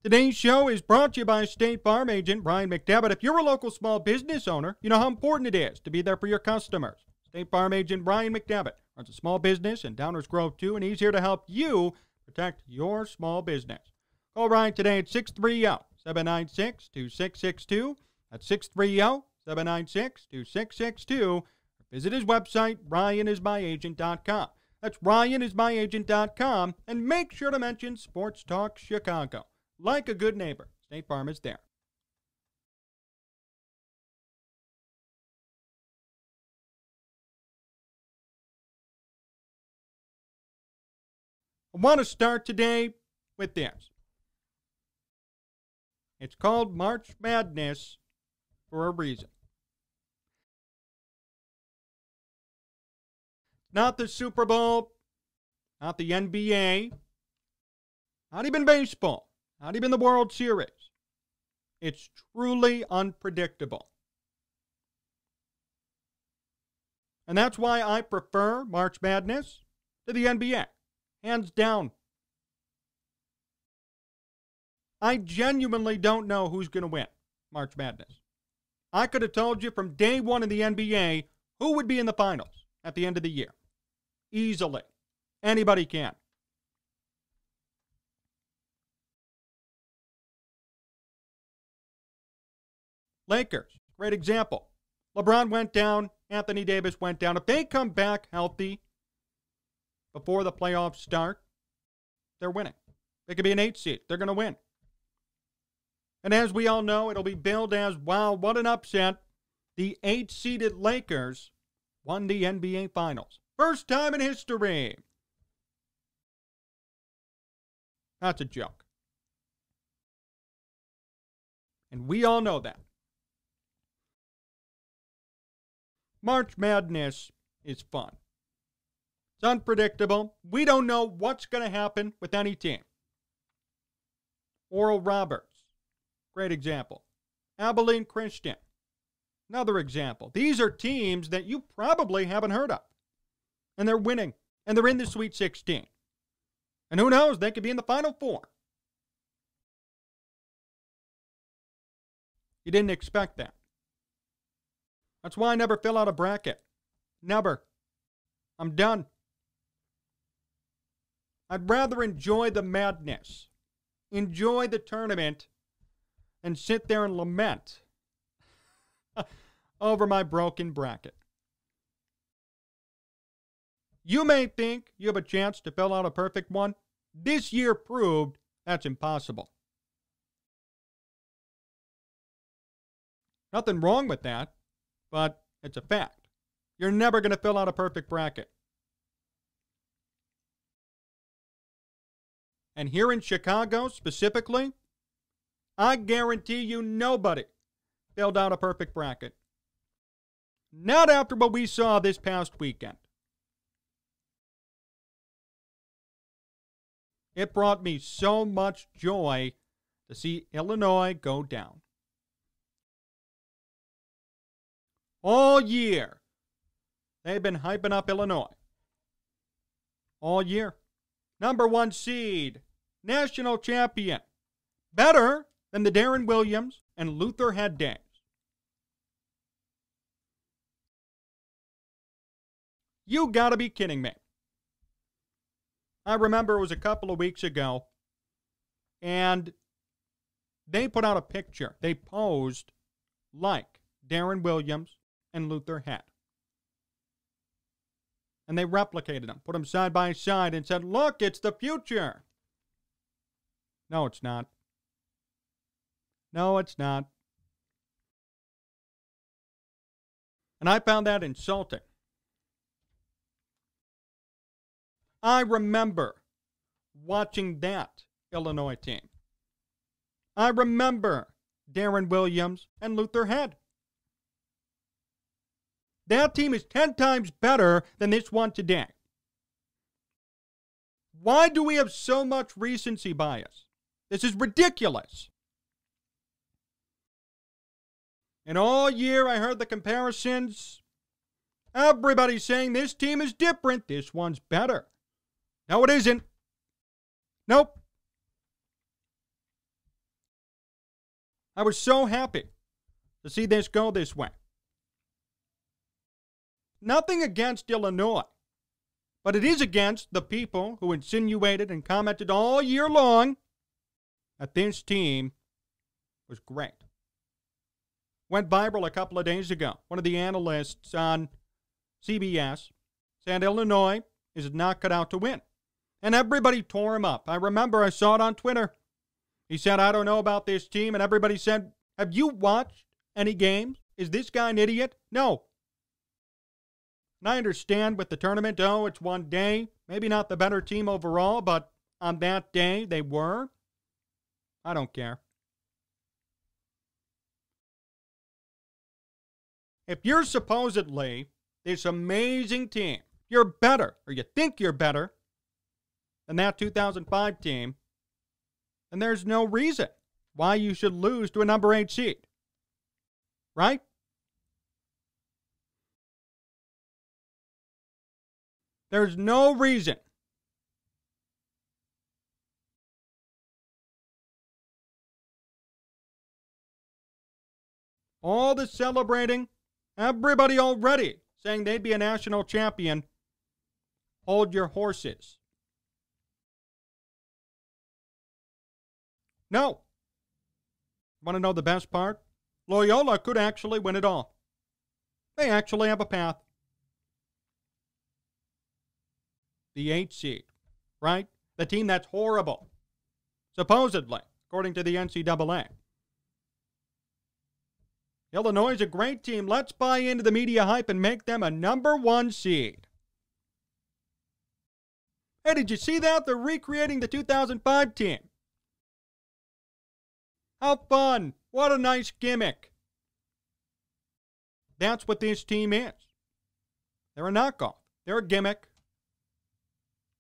Today's show is brought to you by State Farm agent Brian McDevitt. If you're a local small business owner, you know how important it is to be there for your customers. State Farm agent Brian McDevitt runs a small business in Downers Grove, too, and he's here to help you protect your small business. Call Brian today at 630-796-2662. That's 630-796-2662. Or visit his website, ryanismyagent.com. That's ryanismyagent.com. And make sure to mention Sports Talk Chicago. Like a good neighbor, State Farm is there. I want to start today with this. It's called March Madness for a reason. Not the Super Bowl, not the NBA, not even baseball, not even the World Series. It's truly unpredictable. And that's why I prefer March Madness to the NBA. Hands down. I genuinely don't know who's going to win March Madness. I could have told you from day one in the NBA who would be in the finals at the end of the year. Easily. Anybody can. Lakers, great example. LeBron went down. Anthony Davis went down. If they come back healthy before the playoffs start, they're winning. They could be an 8 seed. They're going to win. And as we all know, it'll be billed as, wow, what an upset. The 8-seeded Lakers won the NBA Finals. First time in history. That's a joke. And we all know that. March Madness is fun. It's unpredictable. We don't know what's going to happen with any team. Oral Roberts, great example. Abilene Christian, another example. These are teams that you probably haven't heard of. And they're winning. And they're in the Sweet 16. And who knows, they could be in the Final Four. You didn't expect that. That's why I never fill out a bracket. Never. I'm done. I'd rather enjoy the madness, enjoy the tournament, and sit there and lament over my broken bracket. You may think you have a chance to fill out a perfect one. This year proved that's impossible. Nothing wrong with that, but it's a fact. You're never going to fill out a perfect bracket. And here in Chicago specifically, I guarantee you nobody filled out a perfect bracket. Not after what we saw this past weekend. It brought me so much joy to see Illinois go down. All year, they've been hyping up Illinois. All year. Number 1 seed, national champion. Better than the Darren Williams and Luther Head days. You gotta be kidding me. I remember it was a couple of weeks ago, and they put out a picture. They posed like Darren Williams and Luther Head. And they replicated them, put them side by side, and said, look, it's the future. No, it's not. No, it's not. And I found that insulting. I remember watching that Illinois team. I remember Darren Williams and Luther Head. That team is 10 times better than this one today. Why do we have so much recency bias? This is ridiculous. And all year I heard the comparisons. Everybody's saying this team is different. This one's better. No, it isn't. Nope. I was so happy to see this go this way. Nothing against Illinois, but it is against the people who insinuated and commented all year long that this team was great. Went viral a couple of days ago. One of the analysts on CBS said Illinois is not cut out to win. And everybody tore him up. I remember I saw it on Twitter. He said, I don't know about this team. And everybody said, have you watched any games? Is this guy an idiot? No. And I understand with the tournament, it's one day. Maybe not the better team overall, but on that day, they were. I don't care. If you're supposedly this amazing team, you're better, or you think you're better than that 2005 team, then there's no reason why you should lose to a number 8 seed. Right? There's no reason. All the celebrating, everybody already saying they'd be a national champion. Hold your horses. No. Want to know the best part? Loyola could actually win it all. They actually have a path. The 8 seed, right? The team that's horrible, supposedly, according to the NCAA. Illinois is a great team. Let's buy into the media hype and make them a number 1 seed. Hey, did you see that? They're recreating the 2005 team. How fun. What a nice gimmick. That's what this team is. They're a knockoff. They're a gimmick.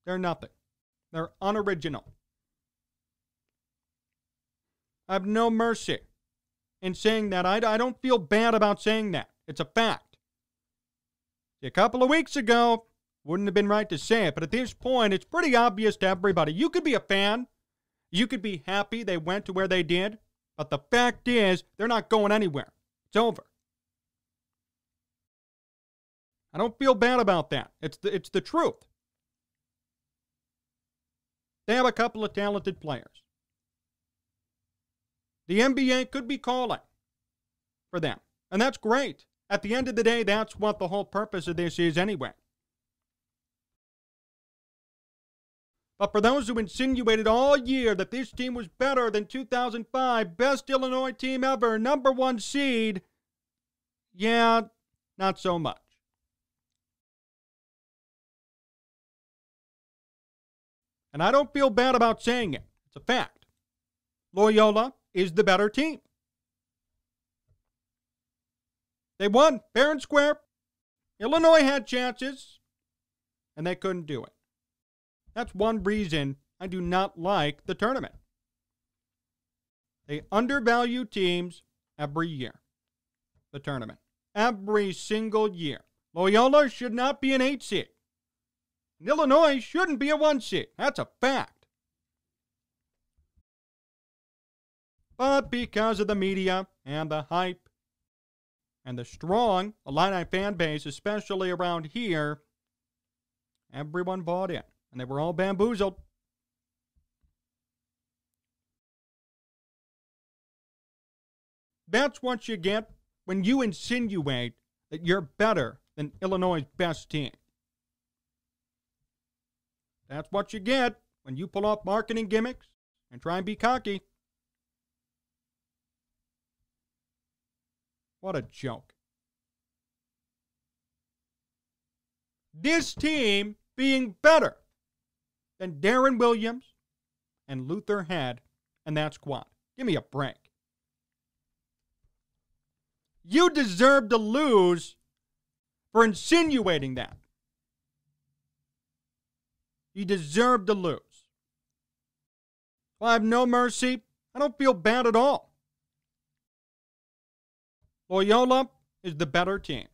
They're nothing. They're unoriginal. I have no mercy in saying that. I don't feel bad about saying that. It's a fact. A couple of weeks ago, wouldn't have been right to say it, but at this point, it's pretty obvious to everybody. You could be a fan. You could be happy they went to where they did, but the fact is, they're not going anywhere. It's over. I don't feel bad about that. It's the truth. They have a couple of talented players. The NBA could be calling for them, and that's great. At the end of the day, that's what the whole purpose of this is anyway. But for those who insinuated all year that this team was better than 2005, best Illinois team ever, number 1 seed, yeah, not so much. And I don't feel bad about saying it. It's a fact. Loyola is the better team. They won fair and square. Illinois had chances, and they couldn't do it. That's one reason I do not like the tournament. They undervalue teams every year. The tournament. Every single year. Loyola should not be an 8 seed. And Illinois shouldn't be a 1 seed. That's a fact. But because of the media and the hype and the strong Illini fan base, especially around here, everyone bought in. And they were all bamboozled. That's what you get when you insinuate that you're better than Illinois' best team. That's what you get when you pull off marketing gimmicks and try and be cocky. What a joke. This team being better than Darren Williams and Luther Head and that squad. Give me a break. You deserve to lose for insinuating that. You deserve to lose. Well, I have no mercy. I don't feel bad at all. Loyola is the better team.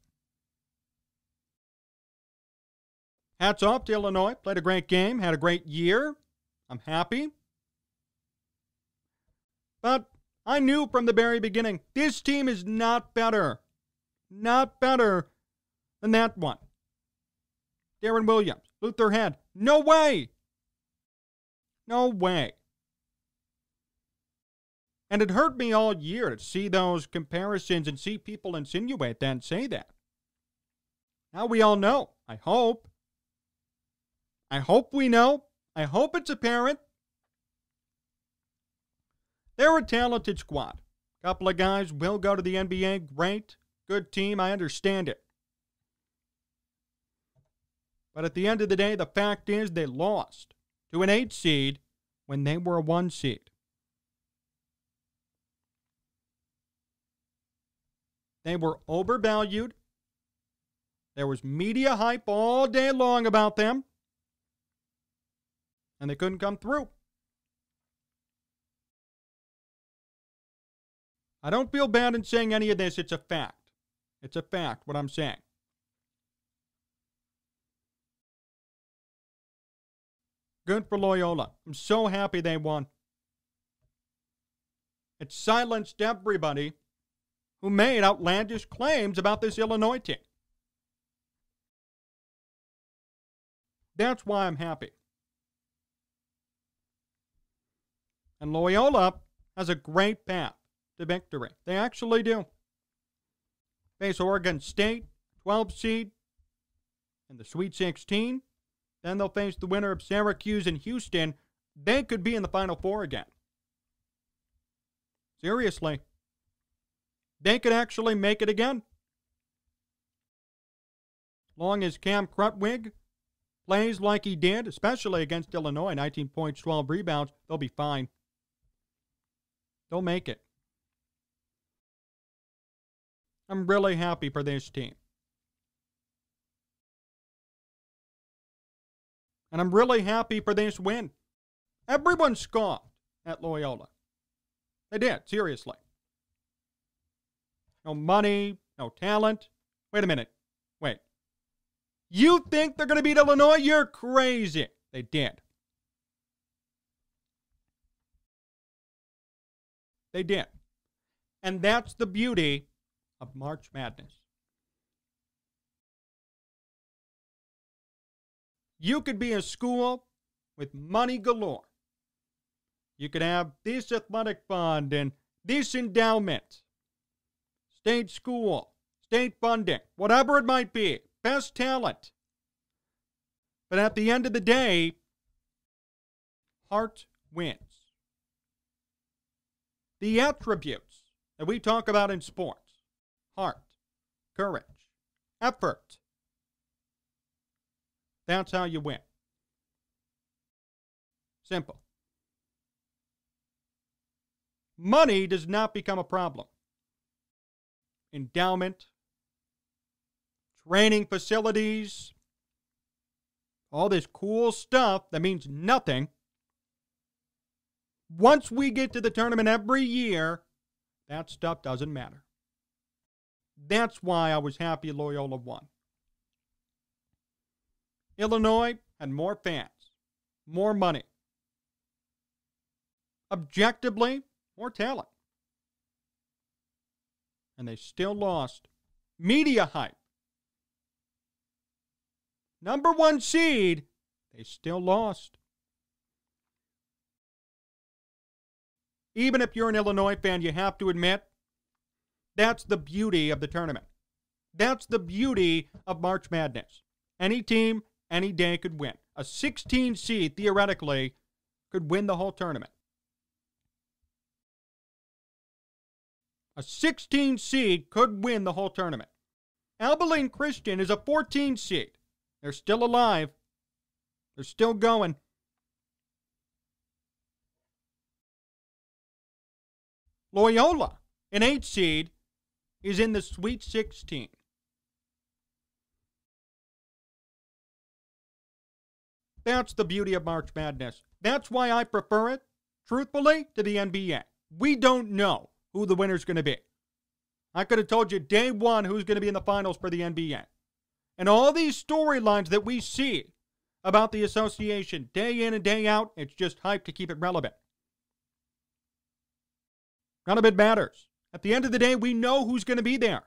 Hats off to Illinois. Played a great game. Had a great year. I'm happy. But I knew from the very beginning, this team is not better. Not better than that one. Darren Williams, Luther Head. No way. No way. And it hurt me all year to see those comparisons and see people insinuate that and say that. Now we all know. I hope. I hope we know. I hope it's apparent. They're a talented squad. A couple of guys will go to the NBA. Great. Good team. I understand it. But at the end of the day, the fact is they lost to an 8 seed when they were a 1 seed. They were overvalued. There was media hype all day long about them. And they couldn't come through. I don't feel bad in saying any of this. It's a fact. It's a fact, what I'm saying. Good for Loyola. I'm so happy they won. It silenced everybody who made outlandish claims about this Illinois team. That's why I'm happy. And Loyola has a great path to victory. They actually do. Face Oregon State, 12 seed, in the Sweet 16. Then they'll face the winner of Syracuse and Houston. They could be in the Final Four again. Seriously. They could actually make it again. Long as Cam Krutwig plays like he did, especially against Illinois, 19 points, 12 rebounds, they'll be fine. They'll make it. I'm really happy for this team. And I'm really happy for this win. Everyone scoffed at Loyola. They did, seriously. No money, no talent. Wait a minute. Wait. You think they're going to beat Illinois? You're crazy. They did. They did. And that's the beauty of March Madness. You could be a school with money galore. You could have this athletic fund and this endowment, state school, state funding, whatever it might be, best talent. But at the end of the day, heart wins. The attributes that we talk about in sports: heart, courage, effort. That's how you win. Simple. Money does not become a problem. Endowment, training facilities, all this cool stuff that means nothing. Once we get to the tournament every year, that stuff doesn't matter. That's why I was happy Loyola won. Illinois had more fans, more money. Objectively, more talent. And they still lost. Media hype. Number 1 seed, they still lost. Even if you're an Illinois fan, you have to admit, that's the beauty of the tournament. That's the beauty of March Madness. Any team, any day could win. A 16 seed, theoretically, could win the whole tournament. A 16 seed could win the whole tournament. Abilene Christian is a 14 seed. They're still alive. They're still going. Loyola, an 8 seed, is in the Sweet 16. That's the beauty of March Madness. That's why I prefer it, truthfully, to the NBA. We don't know who the winner's going to be. I could have told you day one who's going to be in the finals for the NBA. And all these storylines that we see about the association day in and day out, it's just hype to keep it relevant. None of it matters. At the end of the day, we know who's going to be there.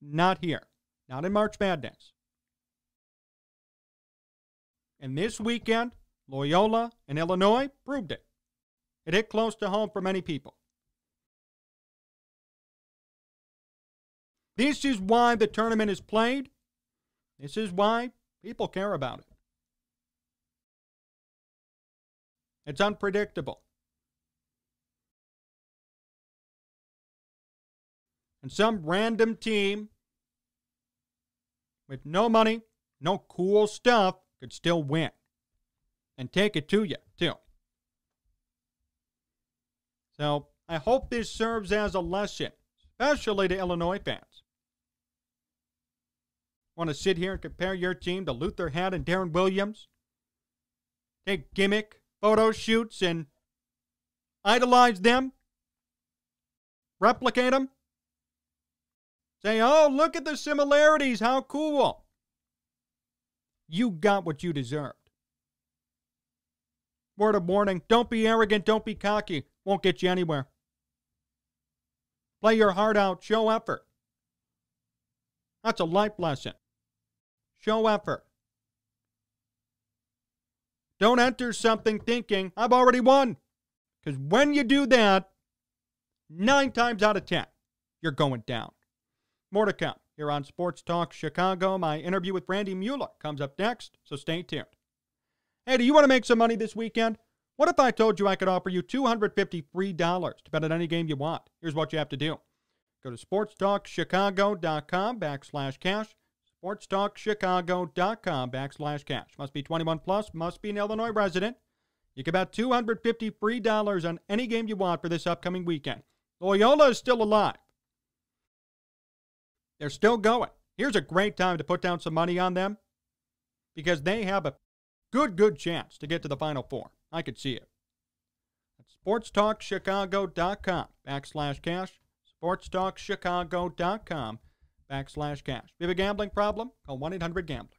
Not here. Not in March Madness. And this weekend, Loyola and Illinois proved it. It hit close to home for many people. This is why the tournament is played. This is why people care about it. It's unpredictable. And some random team with no money, no cool stuff, could still win. And take it to you, too. So, I hope this serves as a lesson, especially to Illinois fans. Want to sit here and compare your team to Luther Head and Darren Williams? Take gimmick photo shoots and idolize them? Replicate them? Say, oh, look at the similarities, how cool. You got what you deserved. Word of warning, don't be arrogant, don't be cocky. Won't get you anywhere. Play your heart out, show effort. That's a life lesson. Show effort. Don't enter something thinking, I've already won. Because when you do that, 9 times out of 10, you're going down. More to come here on Sports Talk Chicago. My interview with Randy Mueller comes up next, so stay tuned. Hey, do you want to make some money this weekend? What if I told you I could offer you $250 free to bet on any game you want? Here's what you have to do. Go to sportstalkchicago.com/cash. sportstalkchicago.com/cash. Must be 21 plus, must be an Illinois resident. You can bet $250 free on any game you want for this upcoming weekend. Loyola is still alive. They're still going. Here's a great time to put down some money on them because they have a good chance to get to the Final Four. I could see it. That's sportstalkchicago.com/cash. sportstalkchicago.com/cash. If you have a gambling problem, call 1-800-GAMBLER.